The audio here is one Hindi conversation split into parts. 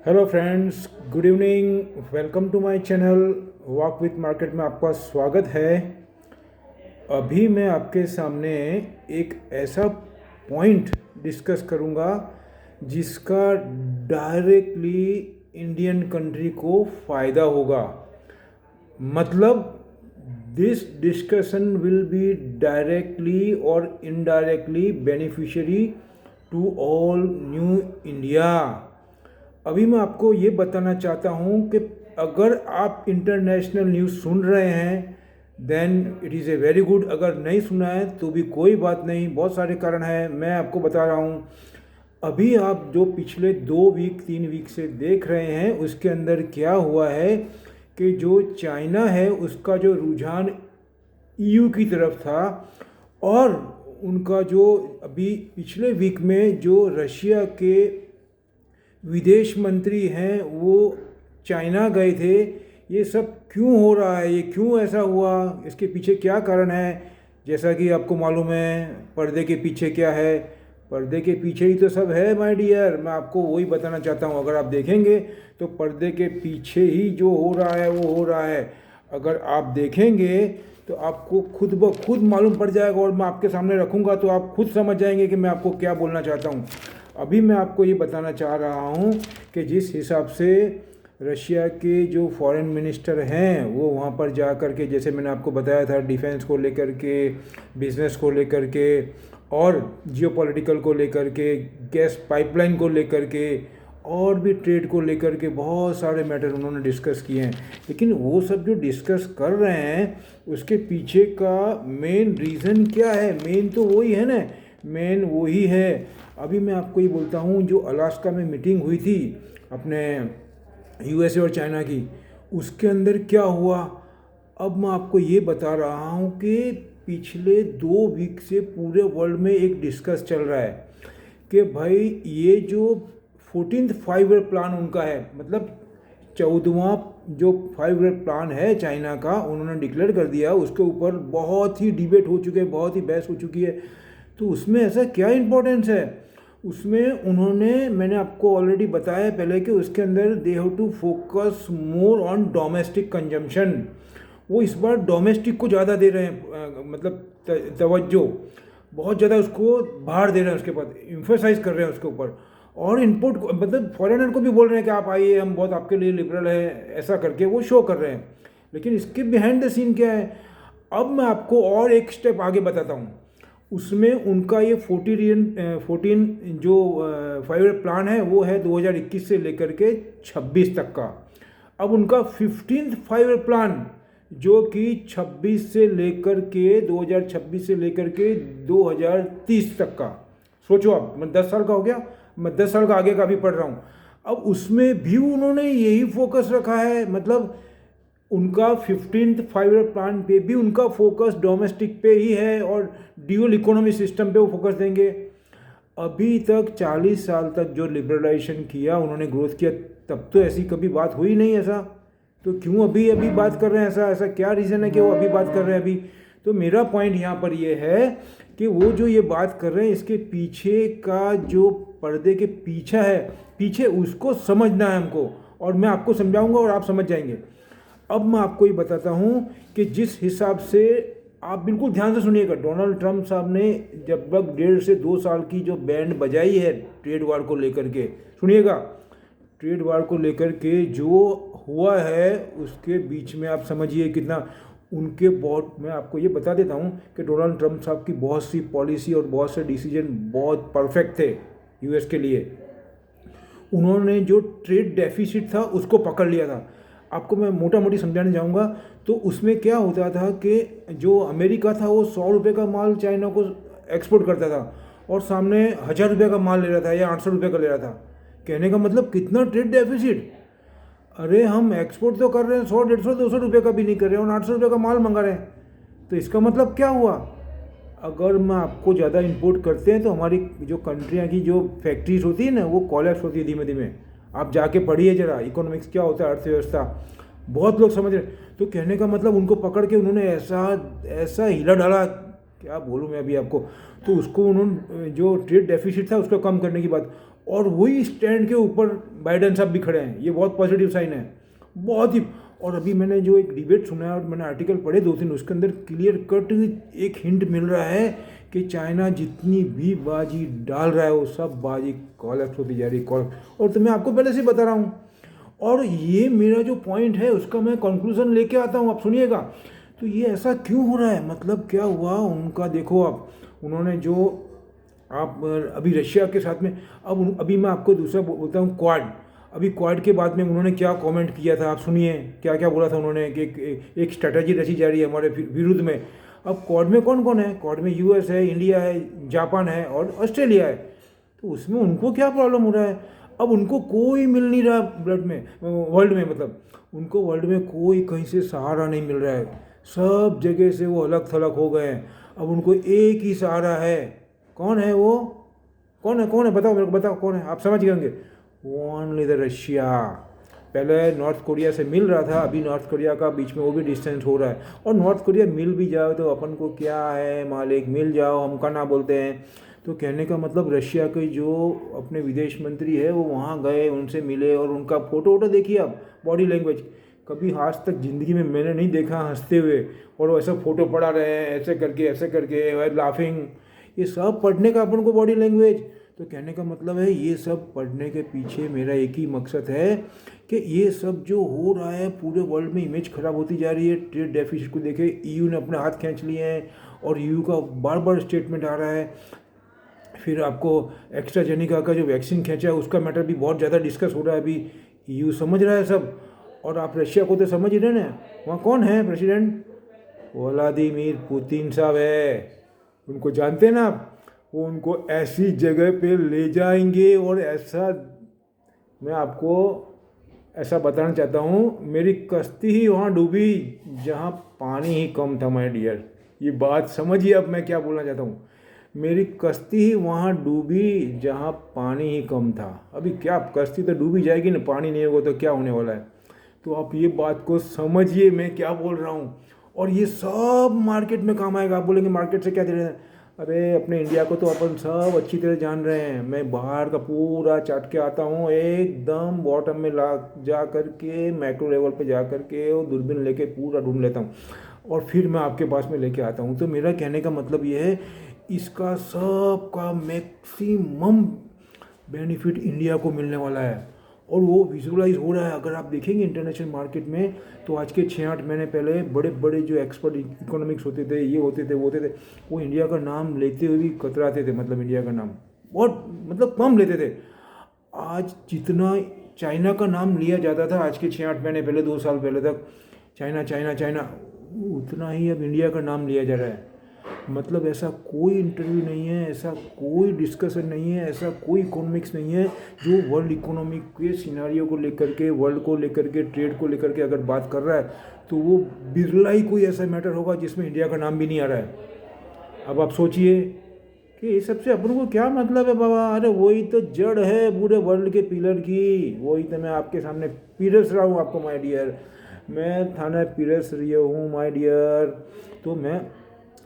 Hello friends, good evening. Welcome to my channel walk with market में आपका स्वागत है। अभी मैं आपके सामने एक ऐसा पॉइंट डिस्कस करूंगा जिसका डायरेक्टली इंडियन कंट्री को फ़ायदा होगा। मतलब this discussion will be directly और indirectly beneficiary to all new India. अभी मैं आपको ये बताना चाहता हूँ कि अगर आप इंटरनेशनल न्यूज़ सुन रहे हैं then it is a very good. अगर नहीं सुना है तो भी कोई बात नहीं, बहुत सारे कारण हैं, मैं आपको बता रहा हूँ। अभी आप जो पिछले 2 वीक 3 वीक से देख रहे हैं उसके अंदर क्या हुआ है कि जो चाइना है उसका जो रुझान ईयू की तरफ था, और उनका जो अभी पिछले वीक में जो रशिया के विदेश मंत्री हैं वो चाइना गए थे। ये सब क्यों हो रहा है, ये क्यों ऐसा हुआ, इसके पीछे क्या कारण है? जैसा कि आपको मालूम है पर्दे के पीछे क्या है। पर्दे के पीछे ही तो सब है माय डियर। मैं आपको वही बताना चाहता हूँ। अगर आप देखेंगे तो पर्दे के पीछे ही जो हो रहा है वो हो रहा है। अगर आप देखेंगे तो आपको खुद ब खुद मालूम पड़ जाएगा, और मैं आपके सामने रखूँगा तो आप खुद समझ जाएंगे कि मैं आपको क्या बोलना चाहता हूँ। अभी मैं आपको ये बताना चाह रहा हूँ कि जिस हिसाब से रशिया के जो फॉरेन मिनिस्टर हैं वो वहाँ पर जा कर के, जैसे मैंने आपको बताया था, डिफेंस को लेकर के, बिजनेस को लेकर के, और जियोपॉलिटिकल को लेकर के, गैस पाइपलाइन को लेकर के, और भी ट्रेड को लेकर के बहुत सारे मैटर उन्होंने डिस्कस किए हैं। लेकिन वो सब जो डिस्कस कर रहे हैं उसके पीछे का मेन रीज़न क्या है? मेन तो वही है ना, मेन वही है। अभी मैं आपको ये बोलता हूँ, जो अलास्का में मीटिंग हुई थी अपने यूएसए और चाइना की, उसके अंदर क्या हुआ अब मैं आपको ये बता रहा हूँ कि पिछले 2 वीक से पूरे वर्ल्ड में एक डिस्कस चल रहा है कि भाई ये जो 14th 5 ईयर प्लान उनका है, मतलब 14वां जो 5 ईयर प्लान है चाइना का, उन्होंने डिक्लेयर कर दिया। उसके ऊपर बहुत ही डिबेट हो चुके हैं, बहुत ही बहस हो चुकी है। तो उसमें ऐसा क्या इम्पोर्टेंस है? उसमें उन्होंने, मैंने आपको ऑलरेडी बताया पहले कि उसके अंदर they have to focus more on domestic consumption. वो इस बार डोमेस्टिक को ज़्यादा दे रहे हैं, मतलब तवज्जो बहुत ज़्यादा उसको भार दे रहे हैं, उसके बाद इम्फेसाइज कर रहे हैं उसके ऊपर। और इनपुट मतलब फॉरेनर को भी बोल रहे हैं कि आप आइए, हम बहुत आपके लिए लिबरल है, ऐसा करके वो शो कर रहे हैं। लेकिन इसके बिहाइंड द सीन क्या है, अब मैं आपको और एक स्टेप आगे बताता हूँ। उसमें उनका ये 14 जो 5 ईयर प्लान है वो है 2021 से लेकर के 26 तक का। अब उनका 15th 5 ईयर प्लान जो कि 26 से लेकर के 2026 से लेकर के 2030 तक का, सोचो आप, मैं 10 साल का हो गया, मैं 10 साल का आगे का भी पढ़ रहा हूँ। अब उसमें भी उन्होंने यही फोकस रखा है, मतलब उनका 15th 5 ईयर प्लान पे भी उनका फोकस डोमेस्टिक पे ही है और ड्यूअल इकोनॉमी सिस्टम पे वो फोकस देंगे। अभी तक 40 साल तक जो लिबरलाइजेशन किया उन्होंने, ग्रोथ किया, तब तो ऐसी कभी बात हुई नहीं ऐसा। तो क्यों अभी अभी बात कर रहे हैं? ऐसा ऐसा क्या रीज़न है कि वो अभी बात कर रहे हैं अभी? तो मेरा पॉइंट यहाँ पर ये है कि वो जो ये बात कर रहे हैं इसके पीछे का जो पर्दे के पीछा है, पीछे उसको समझना है हमको, और मैं आपको समझाऊंगा और आप समझ जाएंगे। अब मैं आपको ये बताता हूँ कि जिस हिसाब से, आप बिल्कुल ध्यान से सुनिएगा, डोनाल्ड ट्रंप साहब ने जब तक 1.5 से 2 साल की जो बैंड बजाई है ट्रेड वार को लेकर के, सुनिएगा, ट्रेड वार को लेकर के जो हुआ है उसके बीच में आप समझिए कितना उनके, बहुत, मैं आपको ये बता देता हूँ कि डोनाल्ड ट्रंप साहब की बहुत सी पॉलिसी और बहुत से डिसीजन बहुत परफेक्ट थे यूएस के लिए। उन्होंने जो ट्रेड डेफिसिट था उसको पकड़ लिया था। आपको मैं मोटा मोटी समझाने जाऊंगा तो उसमें क्या होता था कि जो अमेरिका था वो 100 रुपये का माल चाइना को एक्सपोर्ट करता था और सामने 1000 रुपये का माल ले रहा था या 800 रुपये का ले रहा था। कहने का मतलब कितना ट्रेड डेफिसिट। अरे हम एक्सपोर्ट तो कर रहे हैं 100 150 200 रुपये का भी नहीं कर रहे हैं और 800 रुपये का माल मंगा रहे हैं। तो इसका मतलब क्या हुआ? अगर मैं आपको ज़्यादा इंपोर्ट करते हैं तो हमारी जो कंट्रियाँ की जो फैक्ट्रीज होती है ना वो कोलैप्स होती है धीमे धीमे। आप जाके पढ़िए जरा, इकोनॉमिक्स क्या होता है, अर्थव्यवस्था, बहुत लोग समझ रहे। तो कहने का मतलब उनको पकड़ के उन्होंने ऐसा ऐसा हिला डाला, क्या बोलूँ मैं अभी आपको। तो उसको उन्होंने, जो ट्रेड डेफिसिट था उसको कम करने की बात, और वही स्टैंड के ऊपर बाइडन साहब भी खड़े हैं, ये बहुत पॉजिटिव साइन है, बहुत ही। और अभी मैंने जो एक डिबेट सुना है और मैंने आर्टिकल पढ़े 2 3, उसके अंदर क्लियर कट एक हिंट मिल रहा है कि चाइना जितनी भी बाजी डाल रहा है वो सब बाजी कॉलेप्स होती जा रही है, और तो मैं आपको पहले से बता रहा हूँ। और ये मेरा जो पॉइंट है उसका मैं कंक्लूजन लेके आता हूँ, आप सुनिएगा। तो ये ऐसा क्यों हो रहा है, मतलब क्या हुआ उनका, देखो आप, उन्होंने जो आप अभी रशिया के साथ में, अभी मैं आपको दूसरा बोलता हूँ, क्वाड। अभी क्वाड के बाद में उन्होंने क्या कमेंट किया था, आप सुनिए क्या क्या बोला था उन्होंने कि एक स्ट्रेटजी रची जा रही है हमारे विरुद्ध में। अब क्वाड में कौन कौन है, क्वाड में यूएस है, इंडिया है, जापान है और ऑस्ट्रेलिया है। तो उसमें उनको क्या प्रॉब्लम हो रहा है, अब उनको कोई मिल नहीं रहा ब्लड में, वर्ल्ड में, मतलब उनको वर्ल्ड में कोई कहीं से सहारा नहीं मिल रहा है, सब जगह से वो अलग थलग हो गए हैं। अब उनको एक ही सहारा है, कौन है वो, कौन है बताओ मेरे को, बताओ कौन है, आप समझ गए होंगे, ओनली द रशिया। पहले नॉर्थ कोरिया से मिल रहा था, अभी नॉर्थ कोरिया का बीच में वो भी डिस्टेंस हो रहा है। और नॉर्थ कोरिया मिल भी जाओ तो अपन को क्या है मालिक, मिल जाओ हमका ना बोलते हैं। तो कहने का मतलब रशिया के जो अपने विदेश मंत्री है वो वहाँ गए, उनसे मिले और उनका फ़ोटो वोटो देखिए आप, बॉडी लैंग्वेज कभी आज तक ज़िंदगी में मैंने नहीं देखा हंसते हुए, और वो ऐसा फ़ोटो पड़ा रहे हैं ऐसे करके लाफिंग, ये सब पढ़ने का अपन को बॉडी लैंग्वेज। तो कहने का मतलब है ये सब पढ़ने के पीछे मेरा एक ही मकसद है कि ये सब जो हो रहा है पूरे वर्ल्ड में इमेज खराब होती जा रही है। ट्रेड डेफिसिट को देखे, ईयू ने अपने हाथ खींच लिए हैं और ईयू का बार बार स्टेटमेंट आ रहा है। फिर आपको एस्ट्राजेनेका का जो वैक्सीन खींचा है उसका मैटर भी बहुत ज़्यादा डिस्कस हो रहा है अभी, ईयू समझ रहा है सब। और आप रशिया को तो समझ ही रहे ना, वहाँ कौन है प्रेसिडेंट, व्लादिमीर पुतिन साहब है, उनको जानते हैं ना आप। वो उनको ऐसी जगह पे ले जाएंगे और ऐसा, मैं आपको ऐसा बताना चाहता हूँ, मेरी कश्ती ही वहाँ डूबी जहाँ पानी ही कम था माय डियर। ये बात समझिए अब मैं क्या बोलना चाहता हूँ, मेरी कश्ती ही वहाँ डूबी जहाँ पानी ही कम था। अभी क्या कश्ती तो डूबी जाएगी ना, पानी नहीं होगा तो क्या होने वाला है। तो आप ये बात को समझिए मैं क्या बोल रहा हूँ। और ये सब मार्केट में काम आएगा। आप बोलेंगे मार्केट से क्या दे रहे हैं, अरे अपने इंडिया को तो अपन सब अच्छी तरह जान रहे हैं। मैं बाहर का पूरा चाट के आता हूँ, एकदम बॉटम में ला जा करके, मैक्रो लेवल पे जा करके और दूरबीन लेके पूरा ढूंढ लेता हूँ और फिर मैं आपके पास में लेके आता हूँ। तो मेरा कहने का मतलब ये है, इसका सब का मैक्सिमम बेनिफिट इंडिया को मिलने वाला है और वो विजुअलाइज हो रहा है। अगर आप देखेंगे इंटरनेशनल मार्केट में तो आज के 6-8 महीने पहले बड़े बड़े जो एक्सपर्ट इकोनॉमिक्स होते थे, ये होते थे, वो होते थे, वो इंडिया का नाम लेते हुए भी कतराते थे। मतलब इंडिया का नाम बहुत मतलब कम लेते थे। आज जितना चाइना का नाम लिया जाता था आज के 6-8 महीने पहले, 2 साल पहले तक, चाइना चाइना चाइना, उतना ही अब इंडिया का नाम लिया जा रहा है। मतलब ऐसा कोई इंटरव्यू नहीं है, ऐसा कोई डिस्कशन नहीं है, ऐसा कोई इकोनॉमिक्स नहीं है जो वर्ल्ड इकोनॉमिक के सिनारियो को लेकर के, वर्ल्ड को लेकर के, ट्रेड को लेकर के अगर बात कर रहा है तो वो बिरला ही कोई ऐसा मैटर होगा जिसमें इंडिया का नाम भी नहीं आ रहा है। अब आप सोचिए कि इस सबसे अपन को क्या मतलब है बाबा। अरे वही तो जड़ है पूरे वर्ल्ड के पिलर की, वही तो मैं आपके सामने पीरस रहा हूँ आपको माय डियर, मैं थाना पीरस रही हूँ माय डियर। तो मैं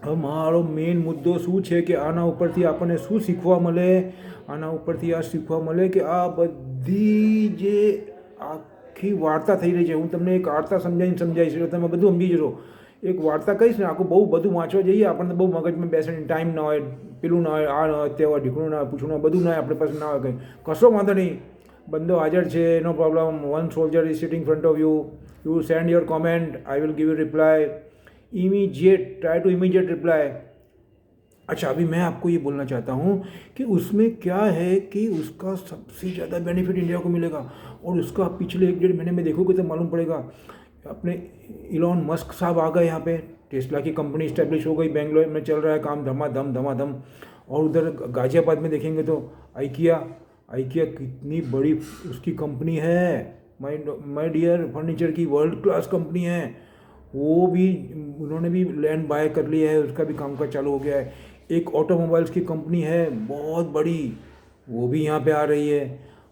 અમારો મેઇન મુદ્દો શું છે કે આના ઉપરથી આપણને શું શીખવા મળે, આના ઉપરથી આ શીખવા મળે કે આ બધી જે આખી વાર્તા થઈ રહી છે, હું તમને એક વાર્તા સમજાવીશ એટલે તમે બધું સમજી જશો। એક વાર્તા કહીશ ને, આખું બહુ બધું વાંચવા જઈએ આપણને બહુ મગજમાં બેસીને ટાઈમ ના હોય, પેલું ના હોય, આ ના હોય, તે હોય, ઢીકણું ના હોય, પૂછવું ના હોય, બધું ના હોય, આપણે પાસે ના હોય કંઈ, કશો વાંધો નહીં, બંદો હાજર છે, no problem. One soldier is sitting front of you, you send your comment, I will give you reply immediate, try to immediate reply. अच्छा, अभी मैं आपको ये बोलना चाहता हूँ कि उसमें क्या है कि उसका सबसे ज़्यादा बेनिफिट इंडिया को मिलेगा और उसका पिछले 1-1.5 महीने में देखोगे तो मालूम पड़ेगा। अपने इलॉन मस्क साहब आ गए यहाँ पे, टेस्ला की कंपनी इस्टेब्लिश हो गई, बेंगलोर में चल रहा है काम धमाधम। और उधर गाजियाबाद में देखेंगे तो आइकिया कितनी बड़ी उसकी कंपनी है माय डियर, फर्नीचर की वर्ल्ड क्लास कंपनी है। वो भी उन्होंने भी लैंड बाय कर लिया है, उसका भी कामकाज चालू हो गया है। एक ऑटोमोबाइल्स की कंपनी है बहुत बड़ी, वो भी यहाँ पे आ रही है।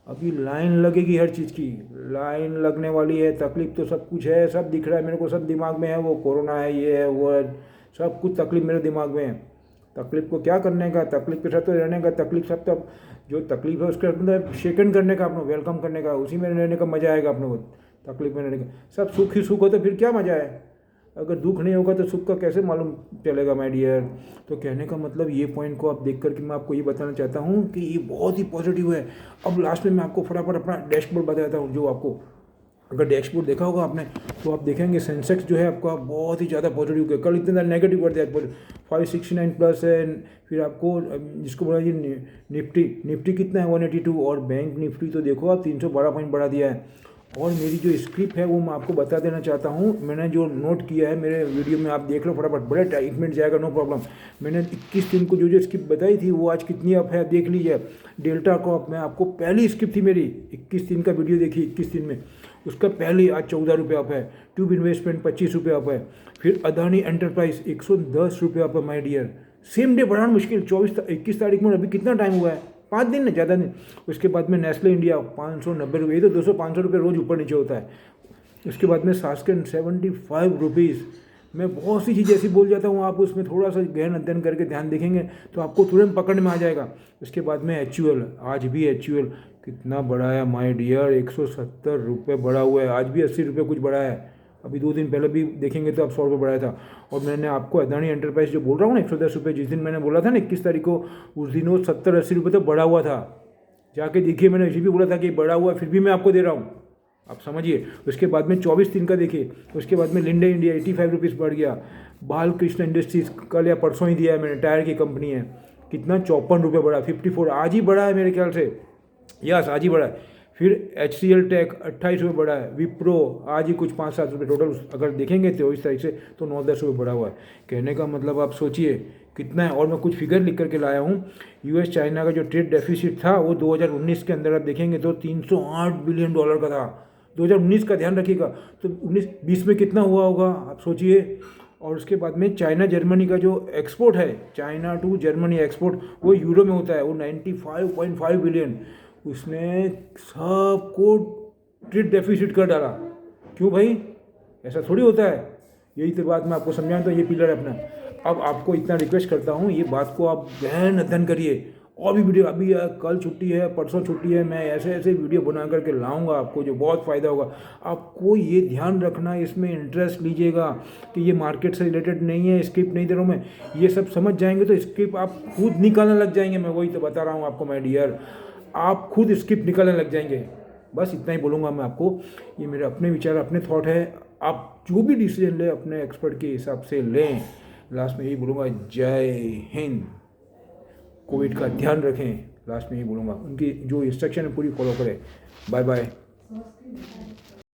अभी लाइन लगेगी, हर चीज़ की लाइन लगने वाली है। तकलीफ तो सब कुछ है, सब दिख रहा है मेरे को, सब दिमाग में है, वो कोरोना है, ये है, वो है, सब कुछ तकलीफ मेरे दिमाग में है। तकलीफ को क्या करने का, तकलीफ के साथ तो रहने का, तकलीफ सब तब जो तकलीफ है उसके मतलब शेकन करने का, अपना वेलकम करने का, उसी में रहने का मज़ा आएगा अपने को। तकलीफ में रहने का सब सुख ही सुख हो तो फिर क्या मज़ा है। अगर दुख नहीं होगा तो सुख का कैसे मालूम चलेगा माय डियर। तो कहने का मतलब ये पॉइंट को आप देख करके मैं आपको ये बताना चाहता हूँ कि ये बहुत ही पॉजिटिव है। अब लास्ट में मैं आपको फटाफट अपना डैशबोर्ड बताता हूँ। जो आपको अगर डैशबोर्ड देखा होगा आपने तो आप देखेंगे सेंसेक्स जो है आपका बहुत ही ज़्यादा पॉजिटिव है। कल इतना नेगेटिव कर दिया, 569 प्लस है। फिर आपको जिसको बोला जी निफ्टी कितना है 182, और बैंक निफ्टी तो देखो आप 312 पॉइंट बढ़ा दिया है। और मेरी जो स्क्रिप्ट है वो मैं आपको बता देना चाहता हूँ। मैंने जो नोट किया है मेरे वीडियो में आप देख लो फटाफट, बड़े 1 मिनट जाएगा, नो प्रॉब्लम। मैंने 21 दिन को जो स्क्रिप्ट बताई थी वो आज कितनी अप है देख लीजिए। डेल्टा को मैं आपको पहली स्क्रिप्ट थी मेरी 21 दिन का वीडियो देखी 21 दिन में, उसका पहले आज 14 रुपये अप है। ट्यूब इन्वेस्टमेंट 25 रुपये अप है। फिर अदानी एंटरप्राइज 110 रुपये अप है माय डियर। सेम डे बढ़ाना मुश्किल, 21 तारीख में अभी कितना टाइम हुआ है, 5 दिन ना, ज़्यादा नहीं। उसके बाद में नेस्ले इंडिया 590 रुपये, ये तो 200-500 रुपये रोज़ ऊपर नीचे होता है। उसके बाद में सास्केन 75 रुपीज़। मैं बहुत सी चीज़ें ऐसी बोल जाता हूँ, आप उसमें थोड़ा सा गहन अध्ययन करके ध्यान देखेंगे तो आपको तुरंत पकड़ में आ जाएगा। उसके बाद में HUL, आज भी HUL कितना बढ़ा है माय डियर, 170 रुपये बढ़ा हुआ है। आज भी 80 रुपये कुछ बढ़ा है। अभी 2 दिन पहले भी देखेंगे तो आप 100 रुपये बढ़ाया था। और मैंने आपको अदानी एंटरप्राइज जो बोल रहा हूँ ना 110 रुपये, जिस दिन मैंने बोला था ना 21 तारीख को, उस दिन वो 70-80 रुपये तक बढ़ा हुआ था। जाके देखिए, मैंने इसी भी बोला था कि बढ़ा हुआ, फिर भी मैं आपको दे रहा हूँ, आप समझिए। उसके बाद में 24 दिन का देखिए। उसके बाद में लिंडे इंडिया 85 रुपीज़ बढ़ गया। बालकृष्ण इंडस्ट्रीज कल या परसों ही दिया है मैंने, टायर की कंपनी है, कितना 54 रुपये बढ़ा, 54 आज ही बढ़ा है मेरे ख्याल से, यस आज ही बढ़ा है। फिर HCL टेक 28 रुपये बढ़ा है। विप्रो आज ही कुछ 5-7 रुपये टोटल अगर देखेंगे 23 तारीख से तो 9-10 रुपये बढ़ा हुआ है। कहने का मतलब आप सोचिए कितना है। और मैं कुछ फिगर लिख करके लाया हूँ। US चाइना का जो ट्रेड डेफिसिट था वो 2019 के अंदर आप देखेंगे तो $308 बिलियन का था। 2019 का ध्यान रखिएगा। तो 19-20 में कितना हुआ होगा आप सोचिए। और उसके बाद में चाइना जर्मनी का जो एक्सपोर्ट है, चाइना टू जर्मनी एक्सपोर्ट, वो यूरो में होता है, वो 95.5 बिलियन। उसने सबको ट्रेड डेफिसिट कर डाला। क्यों भाई, ऐसा थोड़ी होता है। यही तो बात मैं आपको समझाऊँ तो ये पिलर है अपना। अब आपको इतना रिक्वेस्ट करता हूँ, ये बात को आप गहन अध्ययन करिए। और भी वीडियो अभी कल छुट्टी है, परसों छुट्टी है, मैं ऐसे ऐसे वीडियो बना करके लाऊंगा आपको जो बहुत फ़ायदा होगा। आपको ये ध्यान रखना, इसमें इंटरेस्ट लीजिएगा कि ये मार्केट से रिलेटेड नहीं है, स्क्रिप्ट नहीं दे रहा हूँ मैं। ये सब समझ जाएंगे तो स्क्रिप्ट आप खुद निकालने लग जाएंगे। मैं वही तो बता रहा हूँ आपको माय डियर, आप खुद स्क्रिप्ट निकालने लग जाएंगे। बस इतना ही बोलूँगा मैं आपको। ये मेरे अपने विचार, अपने थॉट है। आप जो भी डिसीजन लें अपने एक्सपर्ट के हिसाब से लें। लास्ट में यही बोलूँगा, जय हिंद। कोविड का ध्यान रखें, लास्ट में यही बोलूँगा। उनकी जो इंस्ट्रक्शन है पूरी फॉलो करें। Bye bye.